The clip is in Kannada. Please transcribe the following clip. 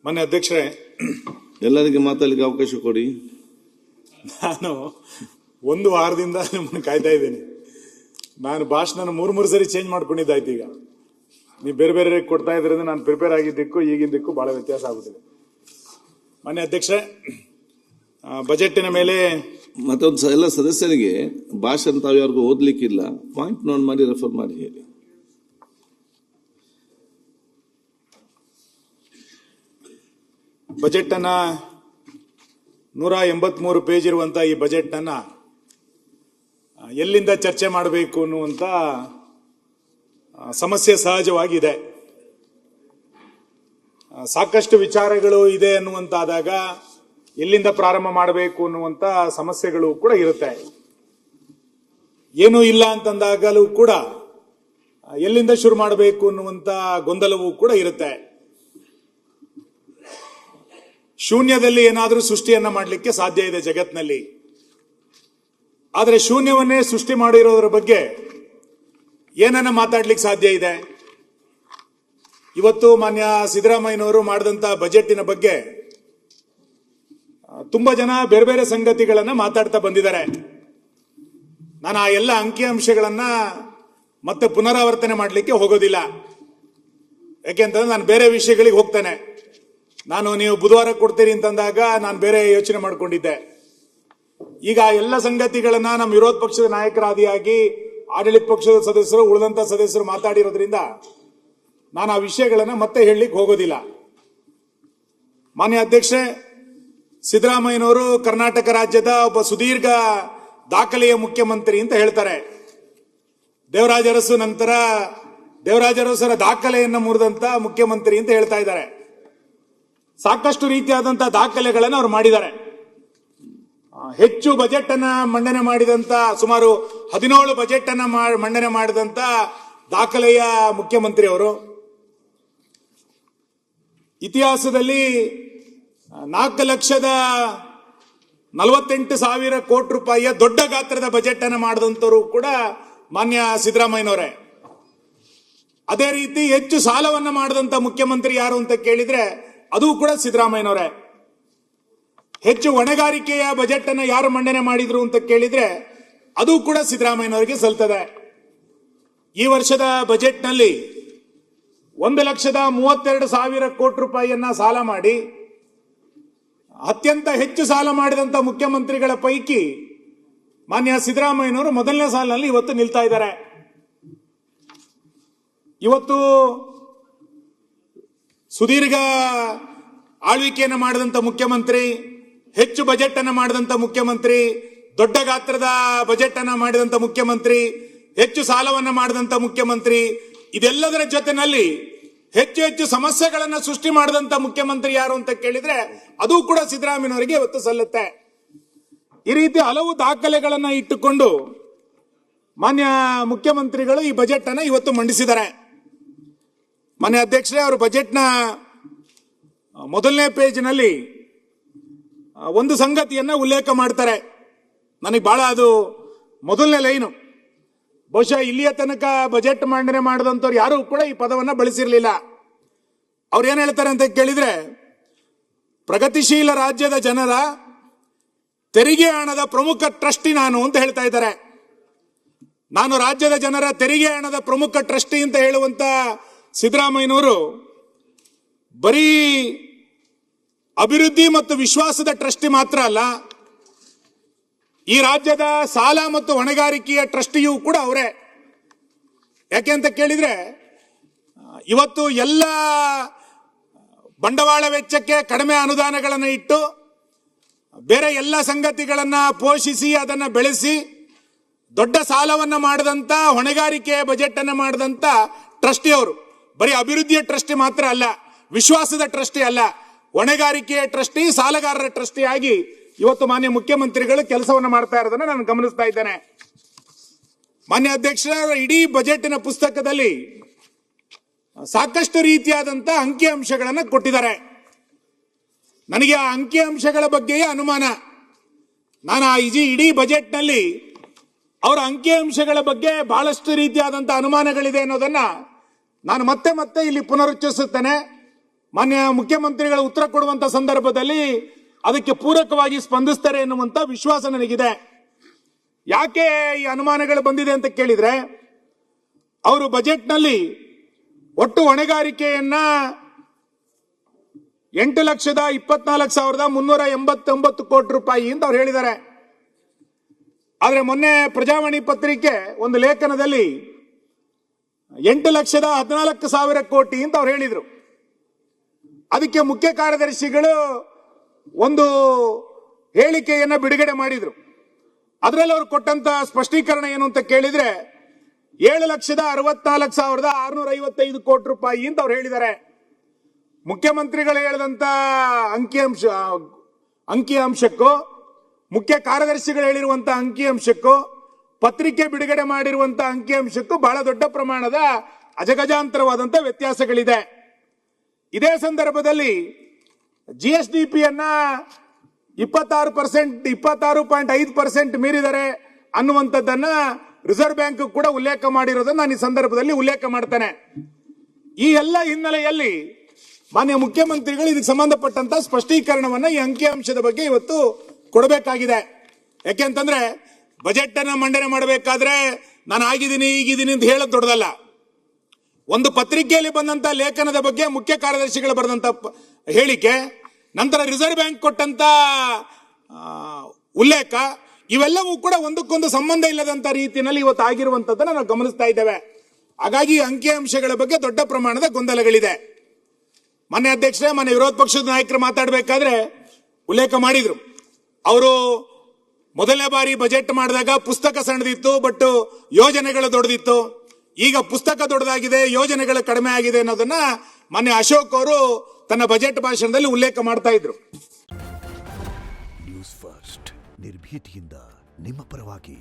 ಮಾನ್ಯ ಅಧ್ಯಕ್ಷರೇ, ಎಲ್ಲರಿಗೆ ಮಾತಾಡಲಿಕ್ಕೆ ಅವಕಾಶ ಕೊಡಿ. ನಾನು ಒಂದು ವಾರದಿಂದ ನಿಮ್ಮನ್ನು ಕಾಯ್ತಾ ಇದ್ದೀನಿ. ನಾನು ಭಾಷಣ ಮೂರು ಸರಿ ಚೇಂಜ್ ಮಾಡ್ಕೊಂಡಿದ್ದಾಯ್ತು. ಈಗ ನೀವು ಬೇರೆ ಬೇರೆ ಕೊಡ್ತಾ ಇದ್ರಿಂದ ನಾನು ಪ್ರಿಪೇರ್ ಆಗಿದ್ದಕ್ಕೂ ಈಗಿದ್ದಕ್ಕೂ ಬಹಳ ವ್ಯತ್ಯಾಸ ಆಗುತ್ತಿದೆ. ಮಾನ್ಯ ಅಧ್ಯಕ್ಷರೇ, ಬಜೆಟಿನ ಮೇಲೆ ಮತ್ತೊಂದು ಎಲ್ಲ ಸದಸ್ಯರಿಗೆ ಭಾಷಣ ತಾವು ಯಾರಿಗೂ ಓದ್ಲಿಕ್ಕಿಲ್ಲ, ಪಾಯಿಂಟ್ ನೋಟ್ ಮಾಡಿ ರೆಫರ್ ಮಾಡಿ ಹೇಳಿ. ಬಜೆಟ್ ಅನ್ನ 183 ಪೇಜ್ ಇರುವಂತ ಈ ಬಜೆಟ್ ಅನ್ನ ಎಲ್ಲಿಂದ ಚರ್ಚೆ ಮಾಡಬೇಕು ಅನ್ನುವಂತ ಸಮಸ್ಯೆ ಸಹಜವಾಗಿದೆ. ಸಾಕಷ್ಟು ವಿಚಾರಗಳು ಇದೆ ಅನ್ನುವಂತಾದಾಗ ಎಲ್ಲಿಂದ ಪ್ರಾರಂಭ ಮಾಡಬೇಕು ಅನ್ನುವಂತ ಸಮಸ್ಯೆಗಳು ಕೂಡ ಇರುತ್ತೆ. ಏನೂ ಇಲ್ಲ ಅಂತಂದಾಗಲೂ ಕೂಡ ಎಲ್ಲಿಂದ ಶುರು ಮಾಡಬೇಕು ಅನ್ನುವಂತ ಗೊಂದಲವೂ ಕೂಡ ಇರುತ್ತೆ. ಶೂನ್ಯದಲ್ಲಿ ಏನಾದರೂ ಸೃಷ್ಟಿಯನ್ನ ಮಾಡಲಿಕ್ಕೆ ಸಾಧ್ಯ ಇದೆ ಜಗತ್ತಿನಲ್ಲಿ. ಆದರೆ ಶೂನ್ಯವನ್ನೇ ಸೃಷ್ಟಿ ಮಾಡಿರೋದ್ರ ಬಗ್ಗೆ ಏನನ್ನ ಮಾತಾಡ್ಲಿಕ್ಕೆ ಸಾಧ್ಯ ಇದೆ? ಇವತ್ತು ಮಾನ್ಯ ಸಿದ್ದರಾಮಯ್ಯನವರು ಮಾಡಿದಂತ ಬಜೆಟಿನ ಬಗ್ಗೆ ತುಂಬಾ ಜನ ಬೇರೆ ಬೇರೆ ಸಂಗತಿಗಳನ್ನ ಮಾತಾಡ್ತಾ ಬಂದಿದ್ದಾರೆ. ನಾನು ಆ ಎಲ್ಲ ಅಂಕಿಅಂಶಗಳನ್ನ ಮತ್ತೆ ಪುನರಾವರ್ತನೆ ಮಾಡಲಿಕ್ಕೆ ಹೋಗೋದಿಲ್ಲ. ಯಾಕೆಂತಂದ್ರೆ ನಾನು ಬೇರೆ ವಿಷಯಗಳಿಗೆ ಹೋಗ್ತೇನೆ. ನಾನು ನೀವು ಬುಧವಾರ ಕೊಡ್ತೀರಿ ಅಂತಂದಾಗ ನಾನು ಬೇರೆ ಯೋಚನೆ ಮಾಡ್ಕೊಂಡಿದ್ದೆ. ಈಗ ಎಲ್ಲ ಸಂಗತಿಗಳನ್ನ ನಮ್ಮ ವಿರೋಧ ಪಕ್ಷದ ನಾಯಕರಾದಿಯಾಗಿ ಆಡಳಿತ ಪಕ್ಷದ ಸದಸ್ಯರು, ಉಳಿದಂತ ಸದಸ್ಯರು ಮಾತಾಡಿರೋದ್ರಿಂದ ನಾನು ಆ ವಿಷಯಗಳನ್ನ ಮತ್ತೆ ಹೇಳಲಿಕ್ಕೆ ಹೋಗೋದಿಲ್ಲ. ಮಾನ್ಯ ಅಧ್ಯಕ್ಷೆ, ಸಿದ್ದರಾಮಯ್ಯನವರು ಕರ್ನಾಟಕ ರಾಜ್ಯದ ಒಬ್ಬ ಸುದೀರ್ಘ ದಾಖಲೆಯ ಮುಖ್ಯಮಂತ್ರಿ ಅಂತ ಹೇಳ್ತಾರೆ. ದೇವರಾಜ ಅರಸು ನಂತರ ದೇವರಾಜ ಅರಸರ ದಾಖಲೆಯನ್ನು ಮುರಿದಂತ ಮುಖ್ಯಮಂತ್ರಿ ಅಂತ ಹೇಳ್ತಾ ಇದ್ದಾರೆ. ಸಾಕಷ್ಟು ರೀತಿಯಾದಂತಹ ದಾಖಲೆಗಳನ್ನು ಅವರು ಮಾಡಿದ್ದಾರೆ. ಹೆಚ್ಚು ಬಜೆಟ್ ಅನ್ನ ಮಂಡನೆ ಮಾಡಿದಂತ, ಸುಮಾರು 17 ಬಜೆಟ್ ಅನ್ನ ಮಂಡನೆ ಮಾಡಿದಂತ ದಾಖಲೆಯ ಮುಖ್ಯಮಂತ್ರಿ ಅವರು. ಇತಿಹಾಸದಲ್ಲಿ 4,48,000 ಕೋಟಿ ರೂಪಾಯಿಯ ದೊಡ್ಡ ಗಾತ್ರದ ಬಜೆಟ್ ಅನ್ನ ಮಾಡಿದಂತವರು ಕೂಡ ಮಾನ್ಯ ಸಿದ್ದರಾಮಯ್ಯನವರೇ. ಅದೇ ರೀತಿ ಹೆಚ್ಚು ಸಾಲವನ್ನ ಮಾಡಿದಂತ ಮುಖ್ಯಮಂತ್ರಿ ಯಾರು ಅಂತ ಕೇಳಿದ್ರೆ ಅದು ಕೂಡ ಸಿದ್ದರಾಮಯ್ಯನವರೇ. ಹೆಚ್ಚು ಹೊಣೆಗಾರಿಕೆಯ ಬಜೆಟ್ ಅನ್ನ ಯಾರು ಮಂಡನೆ ಮಾಡಿದ್ರು ಅಂತ ಕೇಳಿದ್ರೆ ಅದು ಕೂಡ ಸಿದ್ದರಾಮಯ್ಯನವರಿಗೆ ಸಲ್ತದೆ. ಈ ವರ್ಷದ ಬಜೆಟ್ನಲ್ಲಿ 1,32,000 ಕೋಟಿ ರೂಪಾಯಿಯನ್ನ ಸಾಲ ಮಾಡಿ ಅತ್ಯಂತ ಹೆಚ್ಚು ಸಾಲ ಮಾಡಿದಂತ ಮುಖ್ಯಮಂತ್ರಿಗಳ ಪೈಕಿ ಮಾನ್ಯ ಸಿದ್ದರಾಮಯ್ಯನವರು ಮೊದಲನೇ ಸಾಲಿನಲ್ಲಿ ಇವತ್ತು ನಿಲ್ತಾ ಇದ್ದಾರೆ. ಇವತ್ತು ಸುದೀರ್ಘ ಆಳ್ವಿಕೆಯನ್ನು ಮಾಡಿದಂತ ಮುಖ್ಯಮಂತ್ರಿ, ಹೆಚ್ಚು ಬಜೆಟ್ ಅನ್ನು ಮಾಡಿದಂತ ಮುಖ್ಯಮಂತ್ರಿ, ದೊಡ್ಡ ಗಾತ್ರದ ಬಜೆಟ್ ಅನ್ನು ಮಾಡಿದಂತ ಮುಖ್ಯಮಂತ್ರಿ, ಹೆಚ್ಚು ಸಾಲವನ್ನು ಮಾಡಿದಂತ ಮುಖ್ಯಮಂತ್ರಿ, ಇದೆಲ್ಲದರ ಜೊತೆನಲ್ಲಿ ಹೆಚ್ಚು ಹೆಚ್ಚು ಸಮಸ್ಯೆಗಳನ್ನು ಸೃಷ್ಟಿ ಮಾಡಿದಂತ ಮುಖ್ಯಮಂತ್ರಿ ಯಾರು ಅಂತ ಕೇಳಿದ್ರೆ ಅದು ಕೂಡ ಸಿದ್ದರಾಮಯ್ಯನವರಿಗೆ ಇವತ್ತು ಸಲ್ಲುತ್ತೆ. ಈ ರೀತಿ ಹಲವು ದಾಖಲೆಗಳನ್ನ ಇಟ್ಟುಕೊಂಡು ಮಾನ್ಯ ಮುಖ್ಯಮಂತ್ರಿಗಳು ಈ ಬಜೆಟ್ ಅನ್ನ ಇವತ್ತು ಮಂಡಿಸಿದ್ದಾರೆ. ಮಾನ್ಯ ಅಧ್ಯಕ್ಷರೇ, ಅವರು ಬಜೆಟ್ನ ಮೊದಲನೇ ಪೇಜ್ನಲ್ಲಿ ಒಂದು ಸಂಗತಿಯನ್ನ ಉಲ್ಲೇಖ ಮಾಡ್ತಾರೆ. ನನಗೆ ಬಹಳ ಅದು ಮೊದಲನೇ ಲೈನು. ಬಹುಶಃ ಇಲ್ಲಿಯ ತನಕ ಬಜೆಟ್ ಮಂಡನೆ ಮಾಡಿದಂಥವ್ರು ಯಾರು ಕೂಡ ಈ ಪದವನ್ನ ಬಳಸಿರ್ಲಿಲ್ಲ. ಅವ್ರು ಏನ್ ಹೇಳ್ತಾರೆ ಅಂತ ಕೇಳಿದ್ರೆ, ಪ್ರಗತಿಶೀಲ ರಾಜ್ಯದ ಜನರ ತೆರಿಗೆ ಹಣದ ಪ್ರಮುಖ ಟ್ರಸ್ಟಿ ನಾನು ಅಂತ ಹೇಳ್ತಾ ಇದ್ದಾರೆ. ನಾನು ರಾಜ್ಯದ ಜನರ ತೆರಿಗೆ ಹಣದ ಪ್ರಮುಖ ಟ್ರಸ್ಟಿ ಅಂತ ಹೇಳುವಂತ ಸಿದ್ದರಾಮಯ್ಯನವರು ಬರೀ ಅಭಿವೃದ್ಧಿ ಮತ್ತು ವಿಶ್ವಾಸದ ಟ್ರಸ್ಟಿ ಮಾತ್ರ ಅಲ್ಲ, ಈ ರಾಜ್ಯದ ಸಾಲ ಮತ್ತು ಹೊಣೆಗಾರಿಕೆಯ ಟ್ರಸ್ಟಿಯೂ ಕೂಡ ಅವರೇ. ಯಾಕೆ ಅಂತ ಕೇಳಿದ್ರೆ, ಇವತ್ತು ಎಲ್ಲ ಬಂಡವಾಳ ವೆಚ್ಚಕ್ಕೆ ಕಡಿಮೆ ಅನುದಾನಗಳನ್ನು ಇಟ್ಟು ಬೇರೆ ಎಲ್ಲ ಸಂಗತಿಗಳನ್ನ ಪೋಷಿಸಿ ಅದನ್ನ ಬೆಳೆಸಿ ದೊಡ್ಡ ಸಾಲವನ್ನ ಮಾಡಿದಂತ, ಹೊಣೆಗಾರಿಕೆಯ ಬಜೆಟ್ ಅನ್ನ ಮಾಡಿದಂತ ಟ್ರಸ್ಟಿ ಅವರು. ಬರೀ ಅಭಿವೃದ್ಧಿಯ ಟ್ರಸ್ಟಿ ಮಾತ್ರ ಅಲ್ಲ, ವಿಶ್ವಾಸದ ಟ್ರಸ್ಟಿ ಅಲ್ಲ, ಹೊಣೆಗಾರಿಕೆಯ ಟ್ರಸ್ಟಿ, ಸಾಲಗಾರರ ಟ್ರಸ್ಟಿ ಆಗಿ ಇವತ್ತು ಮಾನ್ಯ ಮುಖ್ಯಮಂತ್ರಿಗಳು ಕೆಲಸವನ್ನು ಮಾಡ್ತಾ ಇರೋದನ್ನ ನಾನು ಗಮನಿಸ್ತಾ ಇದ್ದೇನೆ. ಮಾನ್ಯ ಅಧ್ಯಕ್ಷರ, ಇಡೀ ಬಜೆಟಿನ ಪುಸ್ತಕದಲ್ಲಿ ಸಾಕಷ್ಟು ರೀತಿಯಾದಂತ ಅಂಕಿಅಂಶಗಳನ್ನ ಕೊಟ್ಟಿದ್ದಾರೆ. ನನಗೆ ಆ ಅಂಕಿಅಂಶಗಳ ಬಗ್ಗೆಯೇ ಅನುಮಾನ. ನಾನು ಆ ಇಡೀ ಬಜೆಟ್ನಲ್ಲಿ ಅವರ ಅಂಕಿಅಂಶಗಳ ಬಗ್ಗೆ ಬಹಳಷ್ಟು ರೀತಿಯಾದಂತಹ ಅನುಮಾನಗಳಿದೆ ಅನ್ನೋದನ್ನ ನಾನು ಮತ್ತೆ ಮತ್ತೆ ಇಲ್ಲಿ ಪುನರುಚ್ಚರಿಸುತ್ತೇನೆ. ಮಾನ್ಯ ಮುಖ್ಯಮಂತ್ರಿಗಳು ಉತ್ತರ ಕೊಡುವಂತ ಸಂದರ್ಭದಲ್ಲಿ ಅದಕ್ಕೆ ಪೂರಕವಾಗಿ ಸ್ಪಂದಿಸ್ತಾರೆ ಎನ್ನುವಂತ ವಿಶ್ವಾಸ ನನಗಿದೆ. ಯಾಕೆ ಈ ಅನುಮಾನಗಳು ಬಂದಿದೆ ಅಂತ ಕೇಳಿದ್ರೆ, ಅವರು ಬಜೆಟ್ನಲ್ಲಿ ಒಟ್ಟು ಹೊಣೆಗಾರಿಕೆಯನ್ನ 8,24,389 ಕೋಟಿ ರೂಪಾಯಿ ಅಂತ ಅವ್ರು ಹೇಳಿದ್ದಾರೆ. ಆದ್ರೆ ಮೊನ್ನೆ ಪ್ರಜಾವಾಣಿ ಪತ್ರಿಕೆ ಒಂದು ಲೇಖನದಲ್ಲಿ 8,14,000 ಕೋಟಿ ಅಂತ ಅವ್ರು ಹೇಳಿದ್ರು. ಅದಕ್ಕೆ ಮುಖ್ಯ ಕಾರ್ಯದರ್ಶಿಗಳು ಒಂದು ಹೇಳಿಕೆಯನ್ನ ಬಿಡುಗಡೆ ಮಾಡಿದ್ರು. ಅದರಲ್ಲಿ ಅವರು ಕೊಟ್ಟಂತ ಸ್ಪಷ್ಟೀಕರಣ ಏನು ಅಂತ ಕೇಳಿದ್ರೆ 7,64,655 ಕೋಟಿ ರೂಪಾಯಿ ಅಂತ ಅವ್ರು ಹೇಳಿದ್ದಾರೆ. ಮುಖ್ಯಮಂತ್ರಿಗಳು ಹೇಳಿದಂತ ಅಂಕಿಅಂಶಕ್ಕೂ ಮುಖ್ಯ ಕಾರ್ಯದರ್ಶಿಗಳು ಹೇಳಿರುವಂತ ಅಂಕಿಅಂಶಕ್ಕೂ ಪತ್ರಿಕೆ ಬಿಡುಗಡೆ ಮಾಡಿರುವಂತ ಅಂಕಿಅಂಶಕ್ಕೂ ಬಹಳ ದೊಡ್ಡ ಪ್ರಮಾಣದ ಅಜಗಜಾಂತರವಾದಂತ ವ್ಯತ್ಯಾಸಗಳಿದೆ. ಇದೇ ಸಂದರ್ಭದಲ್ಲಿ GSDPಯನ್ನ 26.5% ಮೀರಿದರೆ ಅನ್ನುವಂಥದ್ದನ್ನ ರಿಸರ್ವ್ ಬ್ಯಾಂಕ್ ಕೂಡ ಉಲ್ಲೇಖ ಮಾಡಿರೋದನ್ನ ನಾನು ಈ ಸಂದರ್ಭದಲ್ಲಿ ಉಲ್ಲೇಖ ಮಾಡ್ತೇನೆ. ಈ ಎಲ್ಲ ಹಿನ್ನೆಲೆಯಲ್ಲಿ ಮಾನ್ಯ ಮುಖ್ಯಮಂತ್ರಿಗಳು ಇದಕ್ಕೆ ಸಂಬಂಧಪಟ್ಟಂತ ಸ್ಪಷ್ಟೀಕರಣವನ್ನ ಈ ಅಂಕಿಅಂಶದ ಬಗ್ಗೆ ಇವತ್ತು ಕೊಡಬೇಕಾಗಿದೆ. ಯಾಕೆಂತಂದ್ರೆ ಬಜೆಟ್ ಅನ್ನ ಮಂಡನೆ ಮಾಡಬೇಕಾದ್ರೆ ನಾನು ಆಗಿದ್ದೀನಿ ಈಗಿದ್ದೀನಿ ಅಂತ ಹೇಳೋದು ದೊಡ್ಡದಲ್ಲ. ಒಂದು ಪತ್ರಿಕೆಯಲ್ಲಿ ಬಂದಂತ ಲೇಖನದ ಬಗ್ಗೆ ಮುಖ್ಯ ಕಾರ್ಯದರ್ಶಿಗಳು ಬರೆದಂತ ಹೇಳಿಕೆ, ನಂತರ ರಿಸರ್ವ್ ಬ್ಯಾಂಕ್ ಕೊಟ್ಟಂತ ಉಲ್ಲೇಖ, ಇವೆಲ್ಲವೂ ಕೂಡ ಒಂದಕ್ಕೊಂದು ಸಂಬಂಧ ಇಲ್ಲದಂತ ರೀತಿಯಲ್ಲಿ ಇವತ್ತು ಆಗಿರುವಂತದ್ದನ್ನು ನಾವು ಗಮನಿಸ್ತಾ ಇದ್ದೇವೆ. ಹಾಗಾಗಿ ಅಂಕಿಅಂಶಗಳ ಬಗ್ಗೆ ದೊಡ್ಡ ಪ್ರಮಾಣದ ಗೊಂದಲಗಳಿದೆ. ಮಾನ್ಯ ಅಧ್ಯಕ್ಷರೇ, ಮಾನ್ಯ ವಿರೋಧ ಪಕ್ಷದ ನಾಯಕರು ಮಾತಾಡಬೇಕಾದ್ರೆ ಉಲ್ಲೇಖ ಮಾಡಿದ್ರು. ಅವರು ಮೊದಲನೇ ಬಾರಿ ಬಜೆಟ್ ಮಾಡಿದಾಗ ಪುಸ್ತಕ ಸಣ್ಣದಿತ್ತು, ಬಟ್ ಯೋಜನೆಗಳು ದೊಡ್ಡದಿತ್ತು. ಈಗ ಪುಸ್ತಕ ದೊಡ್ಡದಾಗಿದೆ, ಯೋಜನೆಗಳು ಕಡಿಮೆ ಆಗಿದೆ ಅನ್ನೋದನ್ನ ಮಾನ್ಯ ಅಶೋಕ್ ಅವರು ತನ್ನ ಬಜೆಟ್ ಭಾಷಣದಲ್ಲಿ ಉಲ್ಲೇಖ ಮಾಡ್ತಾ ಇದ್ರು. ನ್ಯೂಸ್ ಫಸ್ಟ್ ನಿರ್ಭೀತಿಯಿಂದ ನಿಮ್ಮ ಪರವಾಗಿ.